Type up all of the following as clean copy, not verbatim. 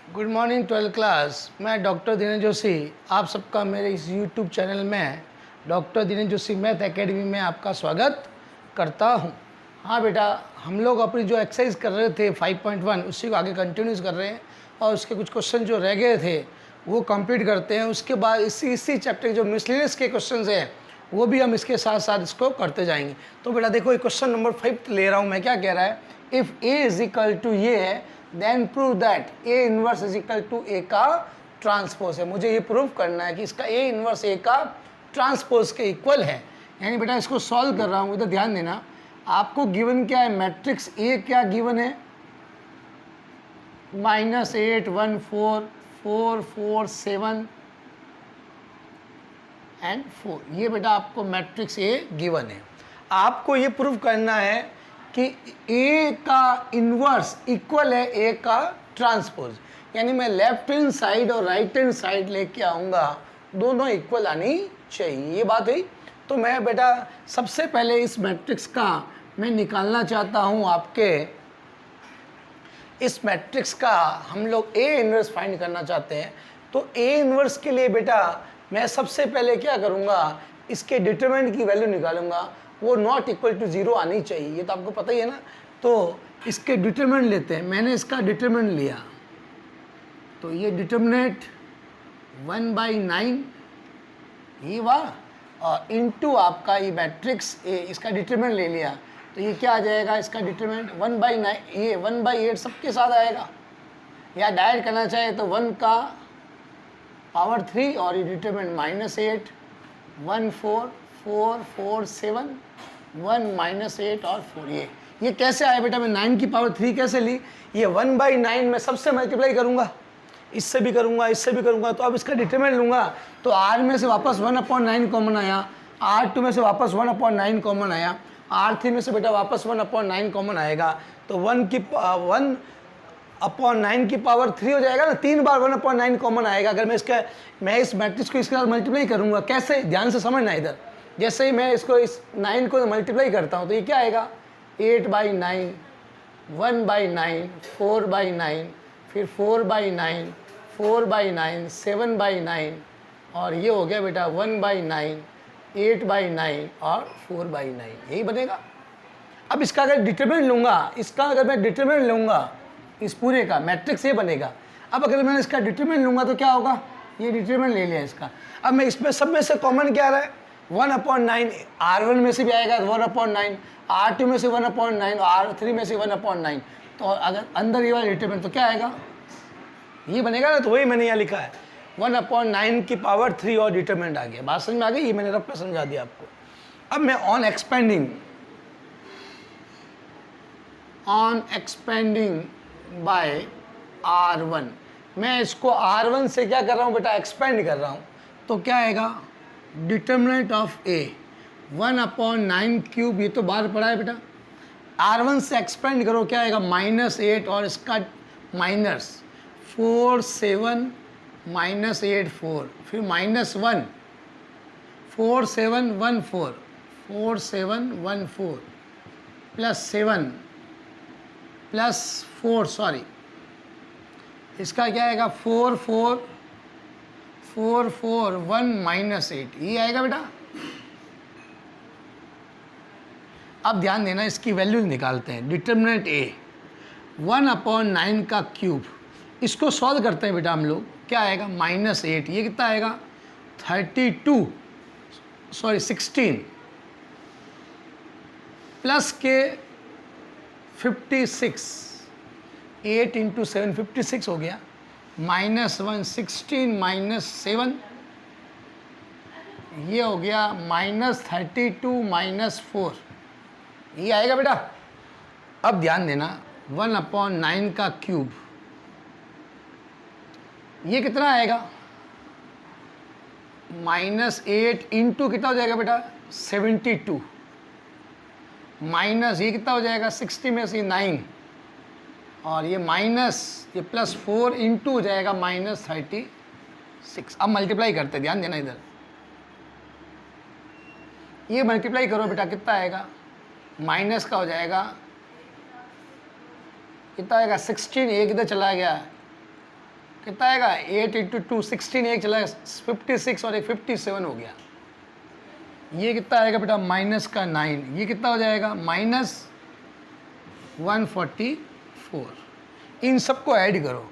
Good morning 12th class. मैं doctor Dinesh Joshi, आप सबका मेरे इस यूट्यूब चैनल में doctor Dinesh Joshi math academy में आपका स्वागत करता हूं। हाँ बेटा, हम लोग अपनी जो एक्सरसाइज कर रहे थे 5.1 उसी को आगे कंटिन्यूस कर रहे हैं और उसके कुछ क्वेश्चन जो रह गए थे वो कंप्लीट करते हैं। उसके बाद इसी चैप्टर के जो मिसलेनियस के क्वेश्चन हैं वो भी हम इसके साथ साथ इसको करते जाएंगे। तो बेटा देखो, क्वेश्चन नंबर 5 ले रहा हूँ मैं। क्या कह रहा है? If A is equal to ये है then prove that A inverse is equal to A का ट्रांसपोज है। मुझे ये प्रूव करना है कि इसका ए इनवर्स ए का ट्रांसपोज के इक्वल है। यानी बेटा इसको सॉल्व कर रहा हूँ, तो ध्यान देना। आपको गिवन क्या है? मैट्रिक्स ए क्या गिवन है? -8 1 4 4 4 7 एंड 4। ये बेटा आपको मैट्रिक्स ए गिवन है। आपको ये प्रूव करना है कि ए का इन्वर्स इक्वल है ए का ट्रांसपोज। यानी मैं लेफ्ट हैंड साइड और राइट हैंड साइड लेके आऊँगा, दोनों इक्वल आनी चाहिए। ये बात हुई। तो मैं बेटा सबसे पहले इस मैट्रिक्स का मैं निकालना चाहता हूँ। आपके इस मैट्रिक्स का हम लोग ए इन्वर्स फाइंड करना चाहते हैं। तो ए इन्वर्स के लिए बेटा मैं सबसे पहले क्या करूँगा, इसके डिटरमिनेंट की वैल्यू निकालूंगा। वो नॉट इक्वल टू 0 आनी चाहिए, ये तो आपको पता ही है ना। तो इसके डिटरमिनेंट लेते हैं। मैंने इसका डिटरमिनेंट लिया, तो ये डिटरमिनेंट 1/9 ये वाह, और इनटू आपका ये मैट्रिक्स ए, इसका डिटरमिनेंट ले लिया। तो ये क्या आ जाएगा? इसका डिटरमिनेंट 1/9, ये 1/8 सबके साथ आएगा। या डायरेक्ट करना चाहे तो 1 का पावर 3 और ये डिटरमिनेंट -8 1 4 4 4 7 1 -8 और 4। ये कैसे आया बेटा? मैं 9 की पावर 3 कैसे ली? ये 1/9 में सबसे मल्टीप्लाई करूँगा, इससे भी करूँगा, इससे भी करूँगा। तो अब इसका डिटरमिनेंट लूँगा, तो R में से वापस 1/9 कॉमन आया, R2 में से वापस 1/9 कॉमन आया, R3 में से बेटा वापस 1/9 कॉमन आएगा। तो 1/9 की पावर 3 हो जाएगा ना। 3 बार 1/9 कॉमन आएगा। अगर मैं इस मैट्रिक्स को इसके साथ मल्टीप्लाई करूँगा, कैसे? ध्यान से समझना इधर। जैसे ही मैं इसको इस 9 को मल्टीप्लाई करता हूँ तो ये क्या आएगा? 8/9 1/9 4/9 फिर 4/9 4/9 7/9 और ये हो गया बेटा 1/9 8/9 और 4/9। यही बनेगा। अब इसका अगर डिटरमिनेंट लूँगा, इस पूरे का मैट्रिक्स ये बनेगा। अब अगर मैं इसका डिटरमिनेंट लूँगा तो क्या होगा? ये डिटरमिनेंट ले लिया इसका। अब मैं इसमें सब में से कॉमन क्या आ रहा है? 1/9 R1 में से भी आएगा 1/9, R2 में से 1/9 और R3 में से 1/9। तो अगर अंदर ये वाला डिटरमिनेंट तो क्या आएगा? ये बनेगा ना। तो वही मैंने यहाँ लिखा है 1/9 की पावर 3 और डिटरमिनेंट आ गया। बात समझ में आ गई? ये मैंने रफ पे समझा दिया आपको। अब मैं ऑन एक्सपेंडिंग बाय R1, मैं इसको R1 से क्या कर रहा हूँ बेटा? एक्सपेंड कर रहा हूँ। तो क्या आएगा? डिटरमिनेंट ऑफ A 1/9 क्यूब, ये तो बाहर पड़ा है बेटा। R1 से एक्सपेंड करो, क्या आएगा? -8 और इसका -4 7 -8 4 फिर -1 4 7 1 4 4 7 1 4 +7 +4 सॉरी, इसका क्या आएगा? 4 4 4 4 1 -8, ये आएगा बेटा। अब ध्यान देना, इसकी वैल्यू निकालते हैं। डिटरमिनेंट ए 1/9 का क्यूब, इसको सॉल्व करते हैं बेटा हम लोग। क्या आएगा? -8, ये कितना आएगा? 16 प्लस के 56, 8 × 7 56 हो गया। -1 16 -7 ये हो गया -32 -4, ये आएगा बेटा। अब ध्यान देना, 1/9 का क्यूब ये कितना आएगा? -8 इंटू कितना हो जाएगा बेटा? 72 माइनस ये कितना हो जाएगा? 60 में से 9 और ये माइनस ये +4 इंटू हो जाएगा -36। अब मल्टीप्लाई करते, ध्यान देना इधर। ये मल्टीप्लाई करो बेटा, कितना आएगा? माइनस का हो जाएगा कितना आएगा 16, एक इधर चला गया कितना आएगा 8 इंटू 2 16, एक चला 56 और एक 57 हो गया। ये कितना आएगा बेटा माइनस का 9, ये कितना हो जाएगा माइनस 144। इन सबको ऐड करो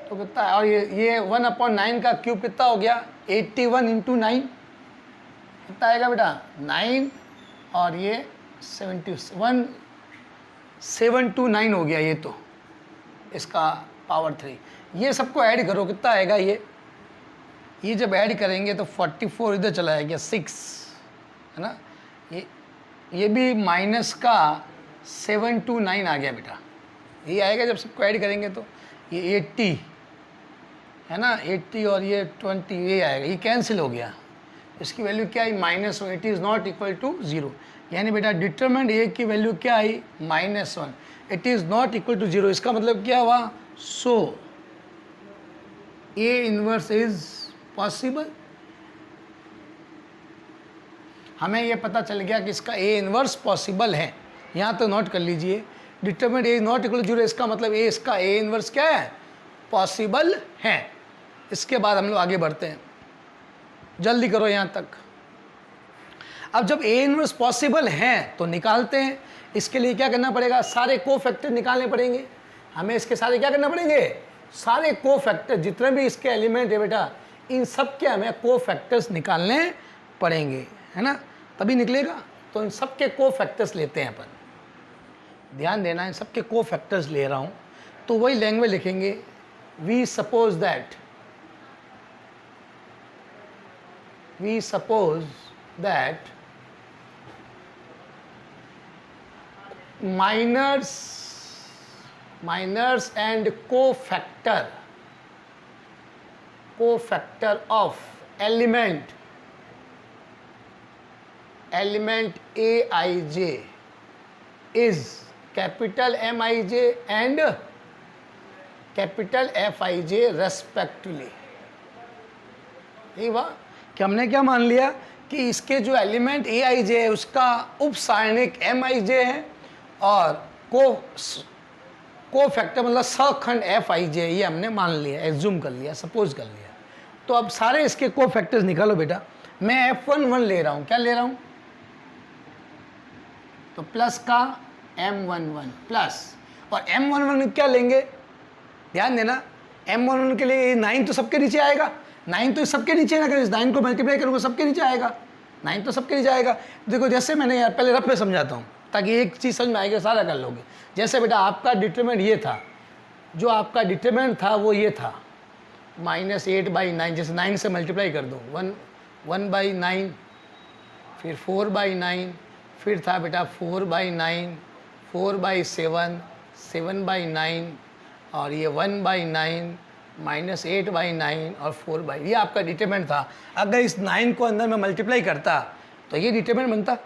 तो कितना है, और ये 1/9 का क्यूब कितना हो गया 81 इंटू 9, कितना आएगा बेटा 9 और ये 729 हो गया। ये तो इसका पावर 3, ये सबको ऐड करो कितना आएगा ये जब ऐड करेंगे तो 44 इधर चला आएगा 6 है ना, ये भी माइनस का 729 आ गया बेटा। ये आएगा जब सबको ऐड करेंगे तो ये 80 है ना, 80 और ये 20 ये आएगा, ये कैंसिल हो गया। इसकी वैल्यू क्या आई -1, it is not equal to 0। यानी बेटा डिटरमिनेंट ए की वैल्यू क्या आई -1, it is not equal to 0। इसका मतलब क्या हुआ, so A inverse is possible. हमें ये पता चल गया कि इसका ए इनवर्स पॉसिबल है। यहाँ तो नोट कर लीजिए, determinant A is not equal to 0, इसका मतलब इसका ए इनवर्स क्या है, पॉसिबल है। इसके बाद हम लोग आगे बढ़ते हैं, जल्दी करो यहाँ तक। अब जब ए इनवर्स पॉसिबल है तो निकालते हैं। इसके लिए क्या करना पड़ेगा, सारे कोफैक्टर निकालने पड़ेंगे हमें। इसके सारे क्या करना पड़ेंगे, सारे कोफैक्टर जितने भी इसके एलिमेंट है बेटा, इन सब के हमें कोफैक्टर्स निकालने पड़ेंगे, है ना, तभी निकलेगा। तो इन सब के कोफैक्टर्स लेते हैं अपन, ध्यान देना, इन सब के कोफैक्टर्स ले रहा हूँ। तो वही लैंग्वेज लिखेंगे, we suppose that minors and cofactor of element Aij is capital Mij and capital Fij respectively। ठीक हुआ कि हमने क्या मान लिया कि इसके जो एलिमेंट Aij है उसका उपसारणिक Mij है और कोफैक्टर मतलब सखंड Fij, ये हमने मान लिया, एज्यूम कर लिया, सपोज कर लिया। तो अब सारे इसके कोफैक्टर्स निकालो बेटा। मैं F11 ले रहा हूँ, क्या ले रहा हूँ, तो प्लस का M11 प्लस, और M11 क्या लेंगे, ध्यान देना, M11 के लिए 9 तो सबके नीचे आएगा, 9 तो सबके नीचे है ना, अगर इस 9 को मल्टीप्लाई करूँगा सबके नीचे आएगा, 9 तो सबके नीचे आएगा। देखो जैसे मैंने यार पहले रफ में समझाता हूँ ताकि एक चीज़ समझ में आएगी, सारा कर लोगे। जैसे बेटा आपका डिटरमिनेंट ये था, जो आपका डिटरमिनेंट था वो ये था -8/9, जैसे 9 से मल्टीप्लाई कर दो, 1/9, फिर 4/9, फिर था बेटा 4/9, 4/7, 7/9 और ये 1/9 -8/9 और 4/, ये आपका डिटरमिनेंट था। अगर इस 9 को अंदर में मल्टीप्लाई करता तो ये डिटरमिनेंट बनता।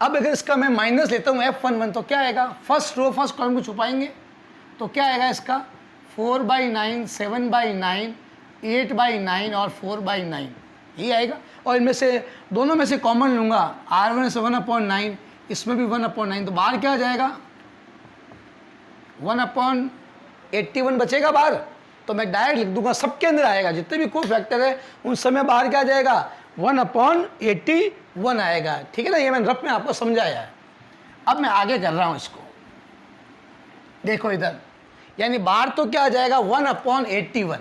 अब अगर इसका मैं माइनस लेता हूँ F11 तो क्या आएगा, फर्स्ट रो फर्स्ट कॉलम को छुपाएंगे तो क्या आएगा इसका 4/9, 7/9, 8/9 और 4/9, ये आएगा। और इनमें से दोनों में से कॉमन लूँगा, R1 से 1/9, इसमें भी 1/9, तो बाहर क्या आ जाएगा 1/81 बचेगा बाहर। तो मैं डायरेक्ट लिख दूंगा, सबके अंदर आएगा, जितने भी कोफैक्टर है उन सब में बाहर क्या आ जाएगा 1/81 आएगा। ठीक है ना, ये मैंने रफ में आपको समझाया है। अब मैं आगे कर रहा हूँ इसको, देखो इधर, यानी बाहर तो क्या आ जाएगा 1/81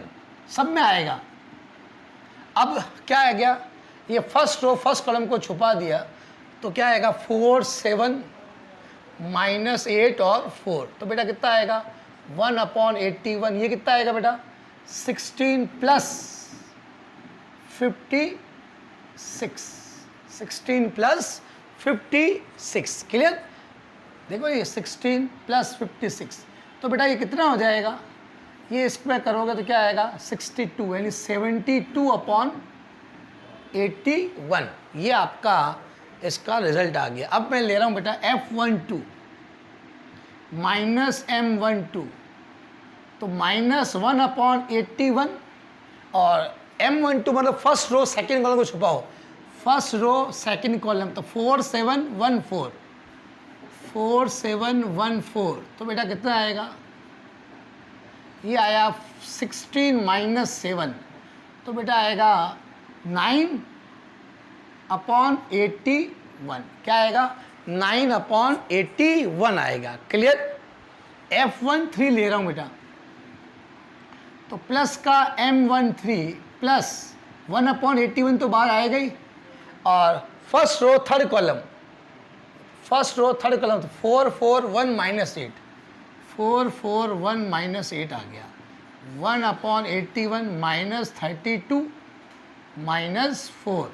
सब में आएगा। अब क्या आ गया, ये फर्स्ट रो फर्स्ट कॉलम को छुपा दिया तो क्या आएगा 4, 7 -8 और 4, तो बेटा कितना आएगा 1/81। ये कितना आएगा बेटा 16 प्लस 56, 16 प्लस 56, क्लियर। देखो ये 16 प्लस 56, तो बेटा ये कितना हो जाएगा, ये इसमें करोगे तो क्या आएगा 62, यानी 72/81, ये आपका इसका रिजल्ट आ गया। अब मैं ले रहा हूँ बेटा F12 -M12, तो -1/81 और M12 मतलब फर्स्ट रो सेकंड कॉलम को छुपाओ, फर्स्ट रो सेकंड कॉलम, तो 4714, 4714, तो बेटा कितना आएगा ये आया 16 माइनस 7, तो बेटा आएगा 9/81। क्या आएगा? 9/81 आएगा। क्लियर? F1 3 ले रहा हूँ बेटा, तो प्लस का M13 प्लस 1/81 तो बाहर आएगा ही, और फर्स्ट रो थर्ड कॉलम तो 4 4 1 माइनस 8, 4 4 1 माइनस 8 आ गया। 1/81 माइनस 32 माइनस 4,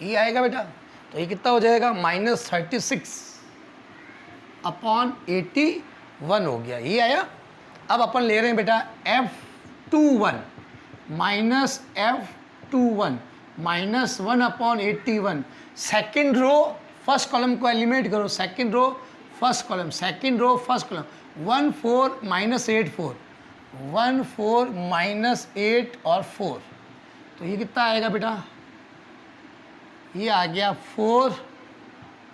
ये आएगा बेटा। तो ये कितना हो जाएगा? माइनस 36/81 हो गया, ये आया। अब अपन ले रहे हैं बेटा F21 minus F21 minus 1/81। Second row first column को एलिमिनेट करो, second row first column 1 4 minus 8 4, 1 4 minus 8 और 4, तो ये कितना आएगा बेटा? ये आ गया 4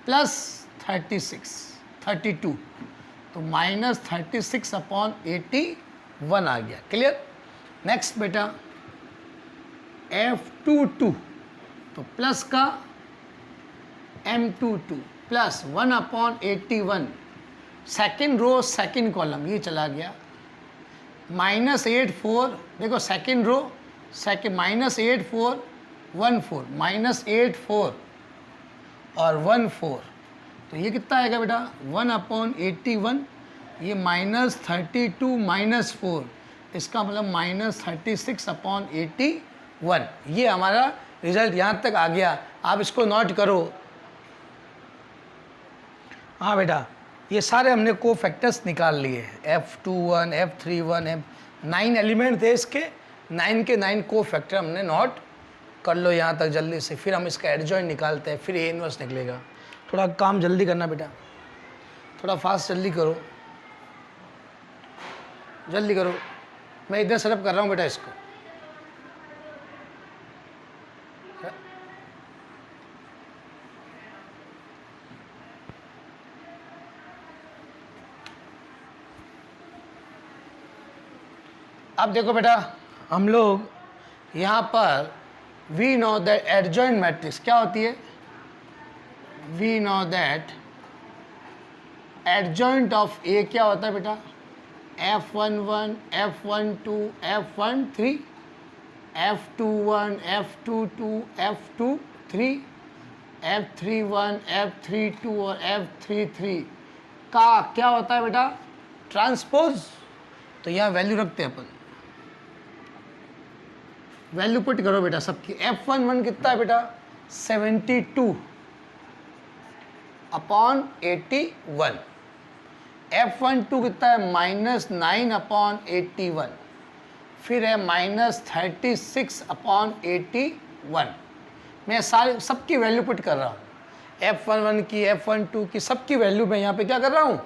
प्लस 32, तो माइनस 36/81 आ गया। क्लियर? नेक्स्ट बेटा F22, तो प्लस का M22 plus 1/81, second row second column ये चला गया, माइनस 8 4, देखो second row second minus 8 4 1 4 minus 8 4 और 1 4, तो ये कितना आएगा बेटा? 1/81, ये माइनस 32 माइनस 4, इसका मतलब माइनस 36/81। ये हमारा रिजल्ट यहाँ तक आ गया। आप इसको नोट करो। हाँ बेटा, ये सारे हमने को फैक्टर्स निकाल लिए, F21 F31 9 एलिमेंट थे इसके, 9 के 9 को फैक्टर हमने नोट कर लो यहाँ तक जल्दी से। फिर हम इसका एडजॉइंट निकालते हैं, फिर A इनवर्स निकलेगा। थोड़ा काम जल्दी करना बेटा, थोड़ा फास्ट जल्दी करो, जल्दी करो। मैं इधर सेटअप कर रहा हूँ बेटा इसको। अब देखो बेटा, हम लोग यहाँ पर we know that adjoint matrix क्या होती है? We know that adjoint of A क्या होता है बेटा? F11 F12 F13 F21 F22 F23 F31 F32 और F33 का क्या होता है बेटा? ट्रांसपोज। तो यहाँ वैल्यू रखते हैं अपन, वैल्यू पुट करो बेटा सबकी। F11 कितना है बेटा? 72/81। F12 कितना है? माइनस 9/81। फिर है माइनस 36/81। मैं सारे सबकी वैल्यू पुट कर रहा हूँ, F11 की F12 की सबकी वैल्यू मैं यहाँ पे क्या कर रहा हूँ?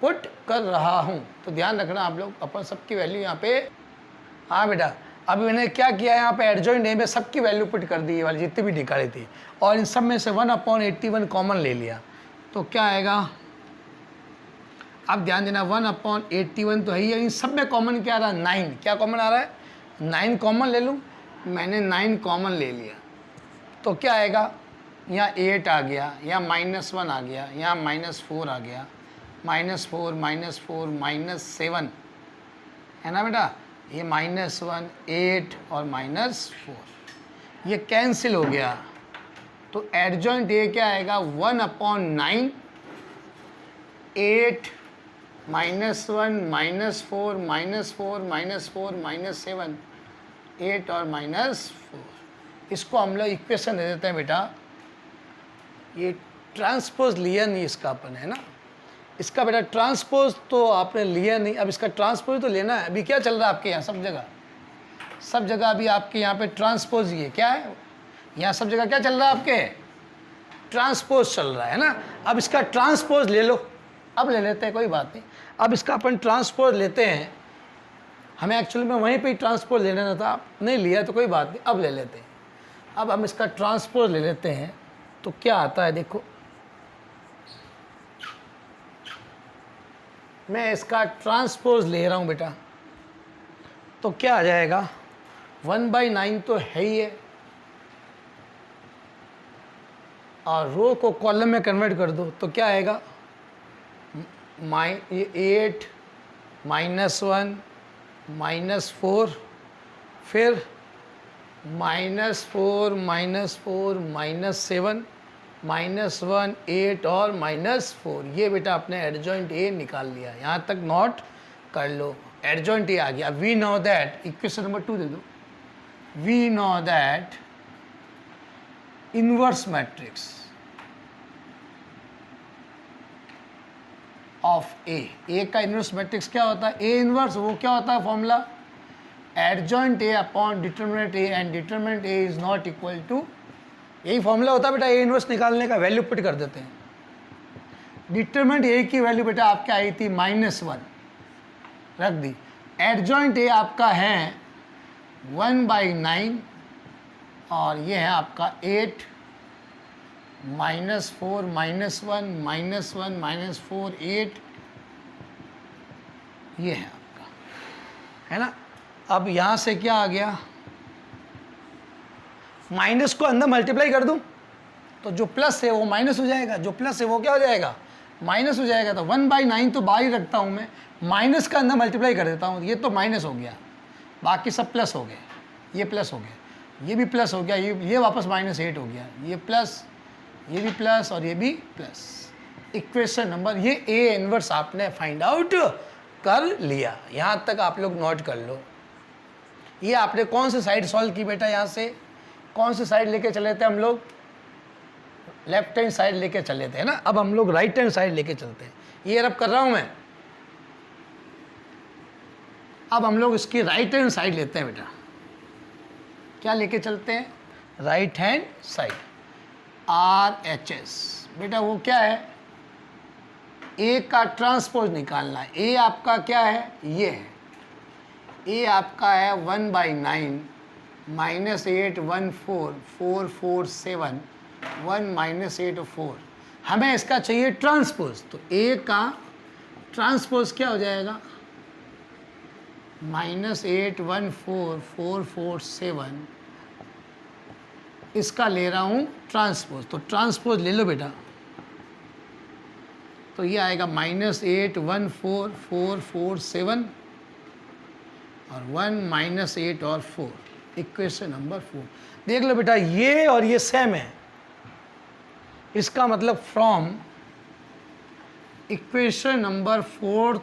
पुट कर रहा हूँ। तो ध्यान रखना आप लोग, अपन सबकी वैल्यू यहाँ पे। हाँ बेटा, अभी मैंने क्या किया यहाँ पे एडजॉइंट ए में सबकी वैल्यू पुट कर दी, ये वाली जितनी भी निकाली थी, और इन सब में से 1/81 कॉमन ले लिया। तो क्या आएगा? अब ध्यान देना, 1/81 तो है ही, इन सब में कॉमन क्या आ रहा है? 9। क्या कॉमन आ रहा है? 9 कॉमन ले लूँ। मैंने 9 कॉमन ले लिया, तो क्या आएगा? यहाँ 8 आ गया, यहाँ -1 आ गया, यहाँ -4 आ गया, -4 -4 -7 है ना बेटा। ये -1 8 और -4 ये कैंसिल हो गया। तो एडजॉइंट ए क्या आएगा? 1/9 8 -1 -4 -4 -4 -7 8 और -4। इसको हम लोग इक्वेशन दे देते हैं बेटा। ये ट्रांसपोज लिया नहीं इसका अपन, है ना। इसका बेटा ट्रांसपोज तो आपने लिया नहीं, अब इसका ट्रांसपोज तो लेना है। अभी क्या चल रहा है आपके यहाँ? सब जगह अभी आपके यहाँ पे ट्रांसपोज ये क्या है? यहाँ सब जगह क्या चल रहा है आपके? ट्रांसपोज चल रहा है ना। अब इसका ट्रांसपोज ले लो, अब ले लेते हैं, कोई बात नहीं। अब इसका अपन ट्रांसपोज लेते हैं। हमें एक्चुअली में वहीं पे ही ट्रांसपोज लेना था, नहीं लिया तो कोई बात नहीं, अब ले लेते हैं। अब हम इसका ट्रांसपोज ले लेते हैं, तो क्या आता है देखो। मैं इसका ट्रांसपोज ले रहा हूँ बेटा, तो क्या आ जाएगा, 1/9 तो है ही है, और रो को कॉलम में कन्वर्ट कर दो तो क्या आएगा, 8 -1 -4, फिर -4 -4 -7 -1 8 और -4। ये बेटा आपने एडजॉइंट ए निकाल लिया, यहाँ तक नोट कर लो, एडजॉइंट ए आ गया। We know that, equation number 2 दे दो, we know that inverse matrix of A का इनवर्स मैट्रिक्स क्या होता है, ए इनवर्स, वो क्या होता है formula, adjoint A upon determinant A and determinant A is not equal to, यही फॉर्मूला होता है बेटा ए इनवर्स निकालने का, वैल्यू पुट कर देते हैं। डिटरमिनेंट ए की वैल्यू बेटा आपके आई थी -1, रख दी। एडजॉइंट ए आपका है 1/9 और ये है आपका 8 -4 -1 -1 -4 8, ये है आपका, है ना। अब यहाँ से क्या आ गया, माइनस को अंदर मल्टीप्लाई कर दूं तो जो प्लस है वो माइनस हो जाएगा, जो प्लस है वो क्या हो जाएगा, माइनस हो जाएगा। तो 1/9 तो बाहर ही रखता हूँ मैं, माइनस का अंदर मल्टीप्लाई कर देता हूँ, ये तो माइनस हो गया, बाकी सब प्लस हो गए, ये प्लस हो गया, ये भी प्लस हो गया, ये वापस -8 हो गया, ये प्लस, ये भी प्लस और ये भी प्लस। इक्वेशन नंबर, ये ए इनवर्स आपने फाइंड आउट कर लिया, यहाँ तक आप लोग नोट कर लो। ये आपने कौन सी साइड सॉल्व की बेटा, यहाँ से कौन सी साइड लेके चले थे हम लोग, लेफ्ट हैंड साइड लेके चले थे, है ना। अब हम लोग राइट हैंड साइड लेके चलते हैं, ये रब कर रहा हूं मैं। अब हम लोग इसकी राइट हैंड साइड लेते हैं बेटा, क्या लेके चलते हैं, राइट हैंड साइड, RHS। बेटा वो क्या है, ए का ट्रांसपोज निकालना है। ए आपका क्या है, ये है, ए आपका है 1/9 -8 1 4 4 4 7 1 -8 और 4। हमें इसका चाहिए ट्रांसपोज, तो ए का ट्रांसपोज क्या हो जाएगा, -8 1 4 4 4 7, इसका ले रहा हूँ ट्रांसपोज, तो ट्रांसपोज ले लो बेटा, तो ये आएगा -8 1 4 4 4 7 और 1 -8 और 4, इक्वेशन नंबर 4। देख लो बेटा, ये और ये सेम है, इसका मतलब from equation number 4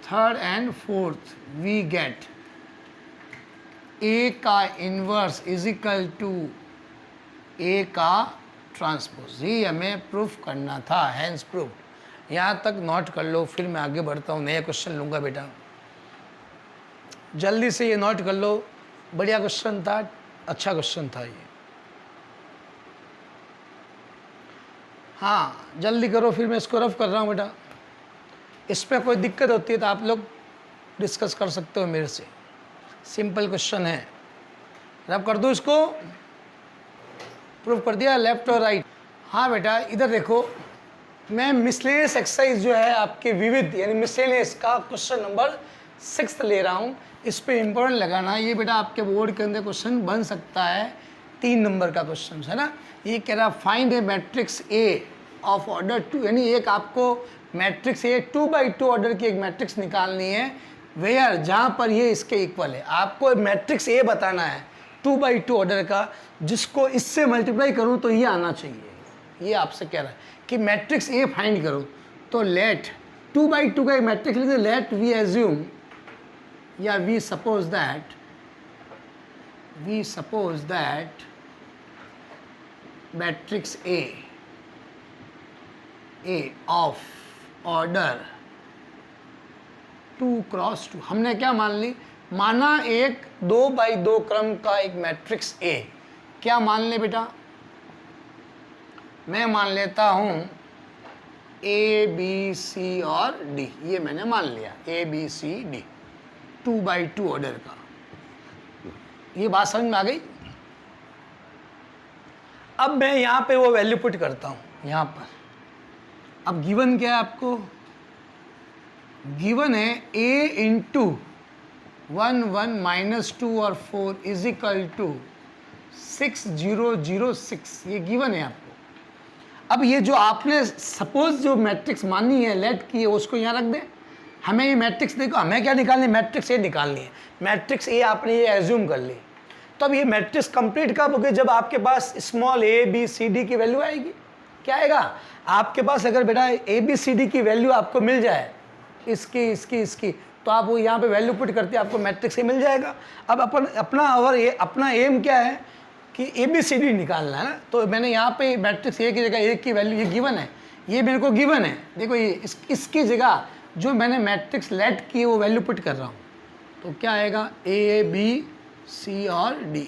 third and fourth we get A का inverse is equal to A का ट्रांसपोज। ये हमें प्रूफ करना था, हैंस प्रूफ। यहाँ तक नोट कर लो, फिर मैं आगे बढ़ता हूँ, नया क्वेश्चन लूँगा बेटा, जल्दी से ये नोट कर लो। बढ़िया क्वेश्चन था, अच्छा क्वेश्चन था ये। हाँ जल्दी करो, फिर मैं इसको रफ कर रहा हूँ बेटा। इस पर कोई दिक्कत होती है तो आप लोग डिस्कस कर सकते हो मेरे से, सिंपल क्वेश्चन है। रफ कर दो इसको, प्रूफ कर दिया लेफ्ट और राइट। हाँ बेटा इधर देखो, मैं मिसलेनियस एक्सरसाइज जो है आपके विविध यानी मिसलेनियस का क्वेश्चन नंबर 6 ले रहा हूँ। इस पे इम्पोर्टेंट लगाना, ये बेटा आपके बोर्ड के अंदर क्वेश्चन बन सकता है, 3 नंबर का क्वेश्चन है ना। ये कह रहा find A matrix A of order 2, यानी एक आपको मैट्रिक्स ए 2x2 ऑर्डर की एक मैट्रिक्स निकालनी है, वेयर जहाँ पर ये इसके इक्वल है। आपको मैट्रिक्स ए बताना है 2x2 ऑर्डर का, जिसको इससे मल्टीप्लाई करूँ तो ये आना चाहिए। ये आपसे कह रहा है कि मैट्रिक्स ए फाइंड करो, तो लेट 2x2 का एक मैट्रिक्स लिख दो, लेट वी एज्यूम या we suppose that matrix A of order 2x2। हमने क्या मान ली, माना एक 2x2 क्रम का एक मैट्रिक्स ए। क्या मान ले बेटा, मैं मान लेता हूं ए बी सी और डी, ये मैंने मान लिया A B C D 2x2 order का। ये बात समझ में आ गई। अब मैं यहाँ पे वो वैल्यू पुट करता हूँ यहाँ पर। अब गिवन क्या है आपको, गिवन है a इंटू 1 1 माइनस 2 और 4 इज इक्वल टू 6006, ये गिवन है आपको। अब ये जो आपने सपोज जो मैट्रिक्स मानी है, लेट की है, उसको यहाँ रख दें। हमें ये मैट्रिक्स देखो, हमें क्या निकालनी है, मैट्रिक्स ए निकालनी है। मैट्रिक्स ए आपने ये एज्यूम कर ली। तो अब ये मैट्रिक्स कंप्लीट कब होगी, जब आपके पास small a b c d की वैल्यू आएगी। क्या आएगा आपके पास, अगर बेटा a b c d की वैल्यू आपको मिल जाए, इसकी, तो आप वो यहाँ पे वैल्यू पुट करते हैं, आपको मैट्रिक्स ए मिल जाएगा। अब अपना एम क्या है कि ए बी सी डी निकालना है ना। तो मैंने यहाँ पे मैट्रिक्स ए की जगह ए की वैल्यू ये गिवन है, ये मेरे को गिवन है। देखो ये इसकी जगह जो मैंने मैट्रिक्स लेट की वो वैल्यू पुट कर रहा हूँ। तो क्या आएगा, ए बी सी और D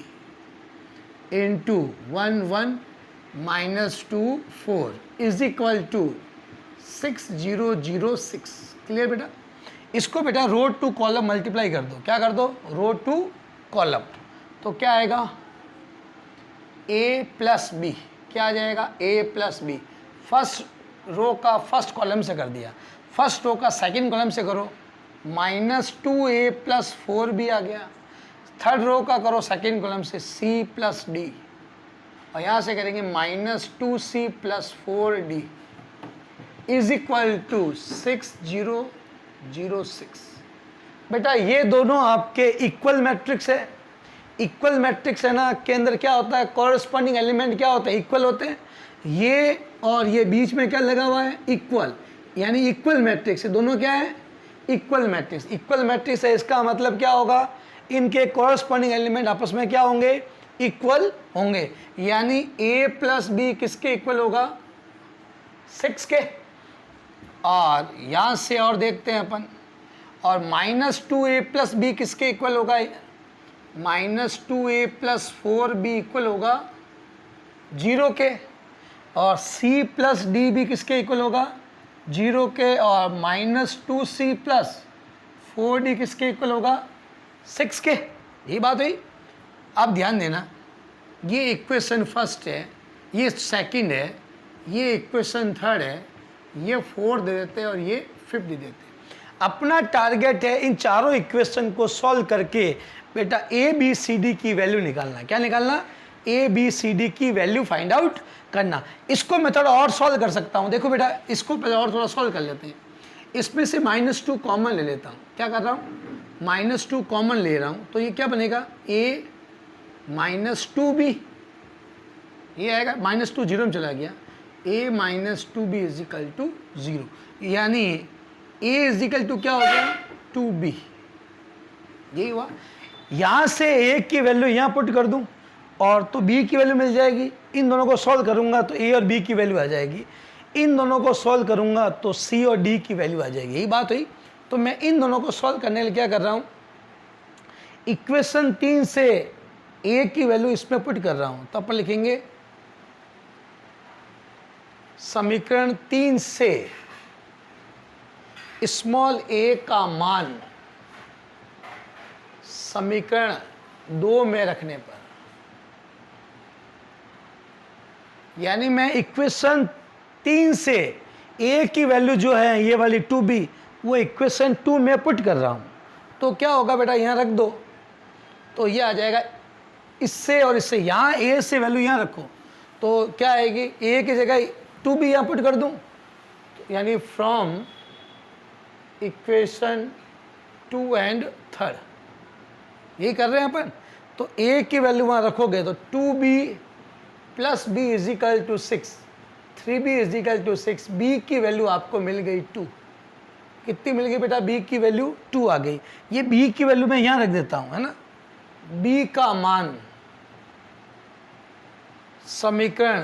into 1 1 minus 2 4 is equal to 6006। Clear बेटा। इसको बेटा रो टू कॉलम मल्टीप्लाई कर दो। क्या कर दो, रो टू कॉलम। तो क्या आएगा, a प्लस बी। क्या आ जाएगा, a plus B. First row का फर्स्ट कॉलम से कर दिया, फर्स्ट रो का सेकंड कॉलम से करो, माइनस 2a प्लस 4b आ गया। थर्ड रो का करो सेकंड कॉलम से, c प्लस डी, और यहाँ से करेंगे minus 2c plus 4d is equal to 6006। बेटा ये दोनों आपके इक्वल मैट्रिक्स है। इक्वल मैट्रिक्स है ना, के अंदर क्या होता है, कॉरस्पॉन्डिंग एलिमेंट क्या होता है, इक्वल होते हैं। ये और ये बीच में क्या लगा हुआ है, इक्वल, यानी इक्वल मैट्रिक्स है। दोनों क्या है, इक्वल मैट्रिक्स। इक्वल मैट्रिक्स है, इसका मतलब क्या होगा, इनके कॉरस्पॉन्डिंग एलिमेंट आपस में क्या होंगे, इक्वल होंगे। यानी a प्लस बी किसके इक्वल होगा, 6 के। और यहाँ से और देखते हैं अपन, और माइनस 2a प्लस बी किसके इक्वल होगा, minus 2a plus 4b equal होगा 0 के। और c प्लस डी भी किसके इक्वल होगा, 0 के। और माइनस 2c प्लस 4d किसके इक्वल होगा, 6 के। ये बात हुई। अब ध्यान देना, ये इक्वेशन फर्स्ट है, ये सेकंड है, ये इक्वेशन थर्ड है, ये फोर्थ दे देते हैं और ये फिफ्थ दे देते हैं। अपना टारगेट है इन चारों इक्वेशन को सॉल्व करके बेटा ए बी सी डी की वैल्यू निकालना। क्या निकालना, ए बी सी डी की वैल्यू फाइंड आउट करना। इसको मैं थोड़ा और सॉल्व कर सकता हूँ। देखो बेटा, इसको पहले और थोड़ा सॉल्व कर लेते हैं। इसमें से -2 कॉमन ले लेता हूँ। क्या कर रहा हूँ, -2 कॉमन ले रहा हूँ। तो ये क्या बनेगा, a -2b, ये आएगा, -2 जीरो में चला गया, a -2b is equal to 0। यानी a इज इक्वल टू क्या हो गया, 2b। यही हुआ। यहाँ से a की वैल्यू यहाँ पुट कर दूँ और तो b की वैल्यू मिल जाएगी। इन दोनों को सॉल्व करूँगा तो a और b की वैल्यू आ जाएगी। इन दोनों को सॉल्व करूँगा तो c और d की वैल्यू आ जाएगी। यही बात हुई। तो मैं इन दोनों को सॉल्व करने के लिए क्या कर रहा हूँ, इक्वेशन 3 से a की वैल्यू इसमें पुट कर रहा हूँ। तो अपन लिखेंगे समीकरण 3 से स्मॉल a का मान समीकरण 2 में रखने पर, यानी मैं इक्वेशन 3 से a की वैल्यू जो है ये वाली 2b, वो इक्वेशन 2 में पुट कर रहा हूँ। तो क्या होगा बेटा, यहाँ रख दो तो ये आ जाएगा। इससे और इससे, यहाँ a से वैल्यू यहाँ रखो तो क्या आएगी, a की जगह 2b यहाँ पुट कर दूँ। तो यानी फ्रॉम इक्वेशन 2 एंड 3, यही कर रहे हैं अपन। तो a की वैल्यू वहाँ रखोगे तो 2b plus b is equal to 6, 3b is equal to 6। b की वैल्यू आपको मिल गई 2। कितनी मिल गई बेटा, b की वैल्यू 2 आ गई। ये b की वैल्यू मैं यहाँ रख देता हूँ, है ना। b का मान समीकरण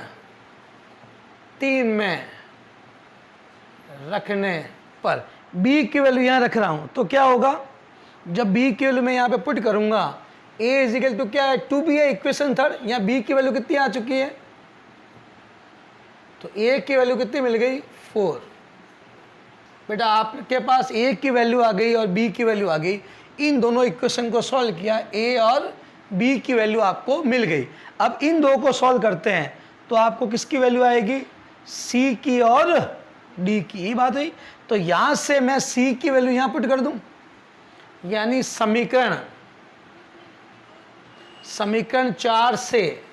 3 में रखने पर, b की वैल्यू यहाँ रख रहा हूँ तो क्या होगा, जब b की वैल्यू मैं यहाँ पे पुट करूँगा, a इज इक्वल टू क्या है, 2b है, इक्वेशन 3। यहाँ b की वैल्यू कितनी आ चुकी है, तो a की वैल्यू कितनी मिल गई, 4। बेटा आपके पास a की वैल्यू आ गई और b की वैल्यू आ गई। इन दोनों इक्वेशन को सॉल्व किया, a और b की वैल्यू आपको मिल गई। अब इन दो को सॉल्व करते हैं तो आपको किसकी वैल्यू आएगी, c की और डी की, ये बात हुई। तो यहां से मैं सी की वैल्यू यहां पुट कर दूं, यानी समीकरण 4 से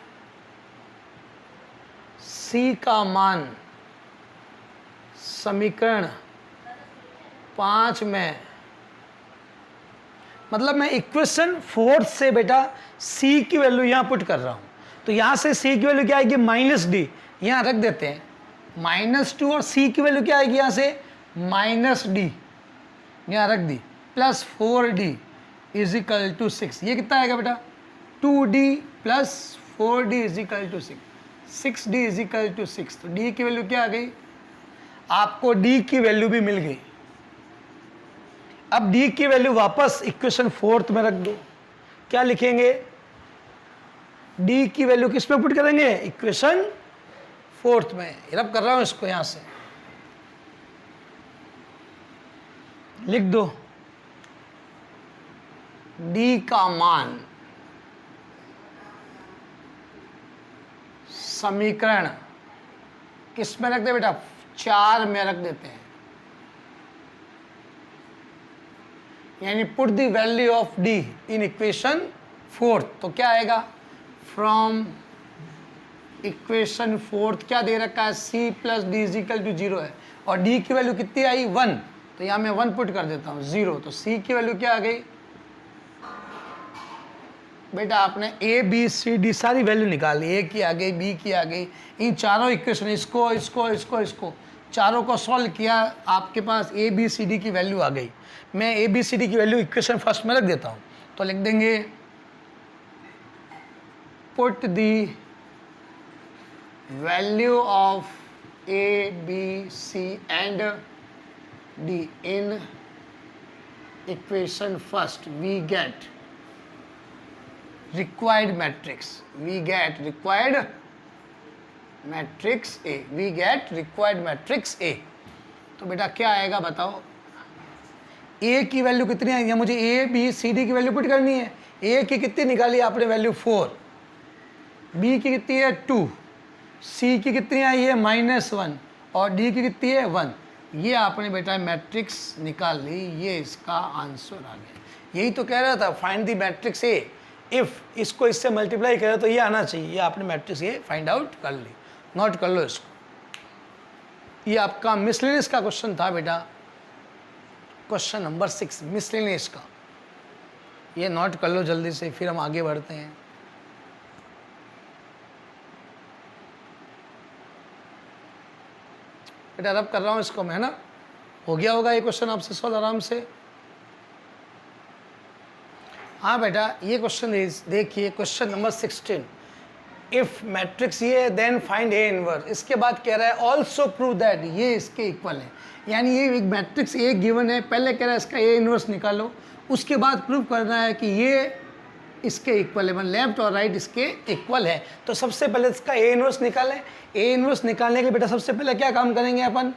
सी का मान समीकरण 5 में, मतलब मैं इक्वेशन 4 से बेटा सी की वैल्यू यहां पुट कर रहा हूं। तो यहां से सी की वैल्यू क्या आएगी, माइनस डी, यहां रख देते हैं -2, और सी की वैल्यू क्या आएगी यहां से माइनस डी, यहां रख दी, plus 4d is equal to 6। ये कितना आएगा बेटा 2d plus 4d is equal to 6, 6d is equal to 6। तो d की वैल्यू क्या आ गई, आपको d की वैल्यू भी मिल गई। अब d की वैल्यू वापस इक्वेशन 4 में रख दो, क्या लिखेंगे, d की वैल्यू किस में पुट करेंगे, इक्वेशन 4 में। रब कर रहा हूं इसको, यहां से लिख दो, d का मान समीकरण किस में रख दे बेटा, 4 में रख देते हैं, यानी put the value of d in equation 4। तो क्या आएगा, फ्रॉम इक्वेशन 4 क्या दे रखा है, c plus D is equal to 0 है, और d की वैल्यू कितनी आई 1, तो यहां मैं 1 पुट कर देता हूं 0। तो c की वैल्यू क्या आ गई बेटा, आपने a b c d सारी वैल्यू निकाल ली, a की आ गई, b की आ गई, इन चारों इक्वेशन इसको इसको इसको इसको चारों को सॉल्व किया, आपके पास a b c d की वैल्यू आ गई। मैं a b c d की वैल्यू इक्वेशन फर्स्ट में रख देता हूं, तो लिख देंगे put the value of a b c and d in equation first, we get required matrix, we get required matrix A, we get required matrix A। तो बेटा क्या आएगा बताओ, A की वैल्यू कितनी आई है, मुझे A B C D की वैल्यू पुट करनी है। A की कितनी निकाली आपने वैल्यू 4, B की कितनी है 2, C की कितनी आई है -1, और D की कितनी है 1। ये आपने बेटा मैट्रिक्स निकाल ली, ये इसका आंसर आ गया। यही तो कह रहा था, find the matrix A, if इसको इससे मल्टीप्लाई करें तो ये आना चाहिए। ये आपने मैट्रिक्स ये फाइंड आउट कर ली, नोट कर लो इसको। ये आपका मिसलेनियस का क्वेश्चन था बेटा, क्वेश्चन नंबर 6 मिसलेनियस का, ये नोट कर लो जल्दी से, फिर हम आगे बढ़ते हैं। बेटा रब कर रहा हूँ इसको मैं ना, हो गया होगा ये क्वेश्चन आपसे सॉल्व आराम से। हाँ बेटा ये क्वेश्चन देखिए, क्वेश्चन नंबर 16, इफ मैट्रिक्स ये देन फाइंड ए इनवर्स। इसके बाद कह रहा है ऑल्सो प्रूव दैट, ये इसके इक्वल है, यानी ये एक मैट्रिक्स ए गिवन है, पहले कह रहा है इसका ए इनवर्स निकालो, उसके बाद प्रूव करना है कि ये इसके इक्वल है, मतलब लेफ्ट और राइट इसके इक्वल है। तो सबसे पहले इसका ए इनवर्स निकालें। ए इनवर्स निकालने के लिए बेटा सबसे पहले क्या काम करेंगे अपन,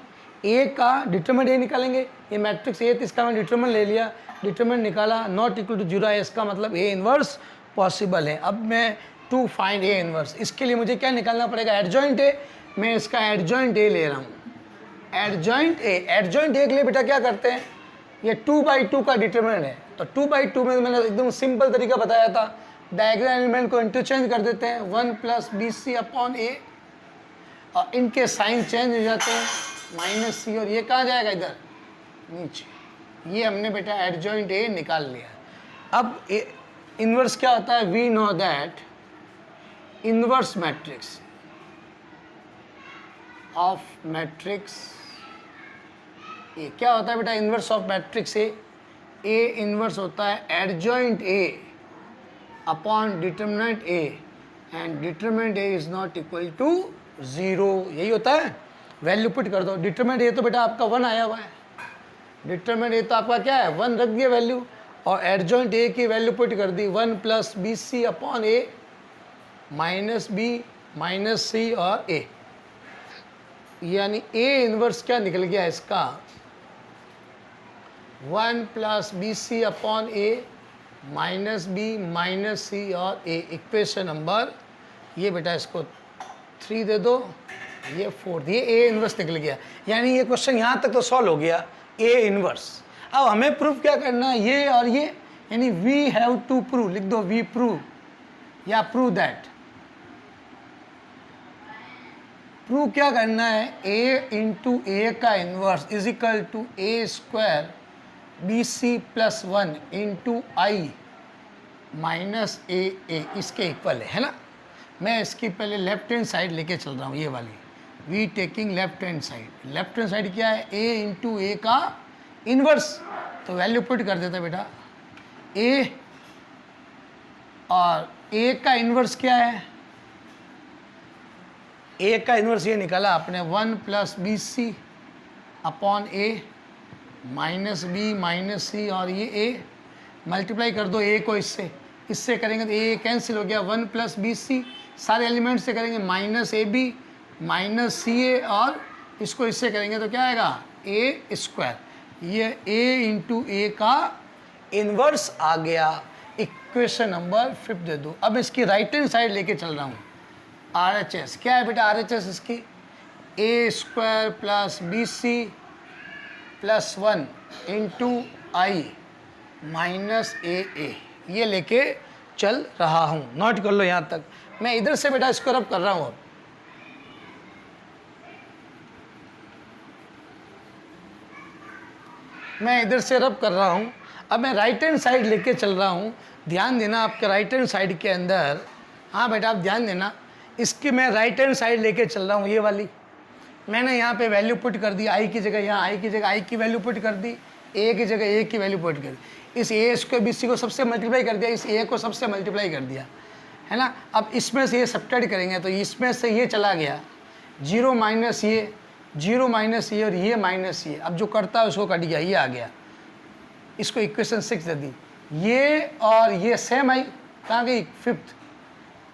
ए का डिटरमिनेंट ए निकालेंगे। ये मैट्रिक्स ए, इसका मैं डिटरमिनेंट ले लिया, डिटरमिनेंट निकाला, नॉट इक्वल टू 0 है, इसका मतलब ए इनवर्स पॉसिबल है। अब मैं टू फाइंड ए इनवर्स, इसके लिए मुझे क्या निकालना पड़ेगा, एडजॉइंट ए। मैं इसका एडजॉइंट ए ले रहा हूँ, एडजॉइंट ए। एडजॉइंट ए के लिए बेटा क्या करते हैं, ये 2/2 का डिटरमिनेंट है, तो 2/2 में मैंने एकदम सिंपल तरीका बताया था, डायगोनल एलिमेंट को इंटरचेंज कर देते हैं, 1 प्लस BC अपॉन ए, और इनके साइन चेंज हो जाते हैं, -C, और ये कहाँ जाएगा, इधर नीचे। ये हमने बेटा एडजॉइंट ए निकाल लिया। अब इनवर्स क्या होता है, we know that inverse matrix of matrix A क्या होता है बेटा, inverse of matrix A inverse होता है adjoint A upon determinant A, and determinant A is not equal to 0। यही होता है, वैल्यू पुट कर दो। डिटरमिनेंट ए तो बेटा आपका 1 आया हुआ है, डिटरमिनेंट ए तो आपका क्या है 1 रख दिया वैल्यू, और एडजॉइंट ए की वैल्यू पुट कर दी 1 प्लस BC अपॉन ए -B -C और ए, यानी ए इनवर्स क्या निकल गया इसका, 1 प्लस BC अपॉन ए -B -C और ए। इक्वेशन नंबर ये बेटा इसको 3 दे दो, ये फोर्थ, ये ए इनवर्स निकल गया। यानी ये क्वेश्चन यहाँ तक तो सॉल्व हो गया, ए इनवर्स। अब हमें प्रूफ क्या करना है, ये और ये, यानी वी हैव टू प्रूव, लिख दो वी प्रूव या प्रूव दैट। प्रूव क्या करना है, ए इंटू ए का inverse is equal to A square B C plus 1 into I minus A इसके इक्वल है ना। मैं इसकी पहले लेफ्ट हैंड साइड लेके चल रहा हूँ, ये वाली we taking left hand side. Left hand side क्या है, ए इंटू ए का इनवर्स, तो वैल्यू पुट कर देता बेटा ए, और ए का इनवर्स क्या है, ए का इनवर्स ये निकाला आपने 1 प्लस बी सी अपॉन ए माइनस बी माइनस सी, और ये ए मल्टीप्लाई कर दो ए को इससे करेंगे तो ए कैंसिल हो गया, 1 प्लस बी सी, सारे एलिमेंट से करेंगे माइनस ए बी माइनस सी ए, और इसको इससे करेंगे तो क्या आएगा ए स्क्वायर। ये ए इंटू ए का इन्वर्स आ गया। इक्वेशन नंबर 5 दे दो। अब इसकी राइट हैंड साइड लेके चल रहा हूँ, आर एच एस क्या है बेटा, आर एच एस इसकी A square plus B C plus 1 into I minus A, ये लेके चल रहा हूँ। नोट कर लो यहाँ तक। मैं इधर से बेटा इसको रब कर रहा हूँ। अब मैं इधर से रब कर रहा हूँ। अब मैं राइट हैंड साइड लेके चल रहा हूँ। ध्यान देना आपके राइट हैंड साइड के अंदर, हाँ बेटा आप ध्यान देना, इसकी मैं राइट हैंड साइड लेके चल रहा हूँ। ये वाली मैंने यहाँ पे वैल्यू पुट कर दी, आई की जगह यहाँ आई की जगह आई की वैल्यू पुट कर दी, ए की जगह ए की वैल्यू पुट कर दी। इस ए स्क्वायर बी सी को सबसे मल्टीप्लाई कर दिया, इस ए को सबसे मल्टीप्लाई कर दिया, है ना। अब इसमें से ये सब्ट्रैक्ट करेंगे तो इसमें से ये चला गया, 0 माइनस ये, 0 माइनस ये, और ये माइनस ये। अब जो करता है उसको कट गया, ये आ गया। इसको इक्वेशन 6 दे दी। ये और ये सेम आई, कहाँ गई 5th,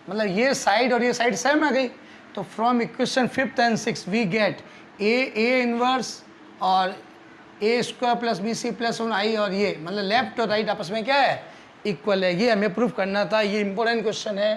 मतलब ये साइड और ये साइड सेम आ गई। तो from equation 5th and 6 we get A inverse और A square plus B C plus 1 I, और ये मतलब लेफ्ट और राइट आपस में क्या है, इक्वल है। ये हमें प्रूफ करना था। ये इंपॉर्टेंट क्वेश्चन है।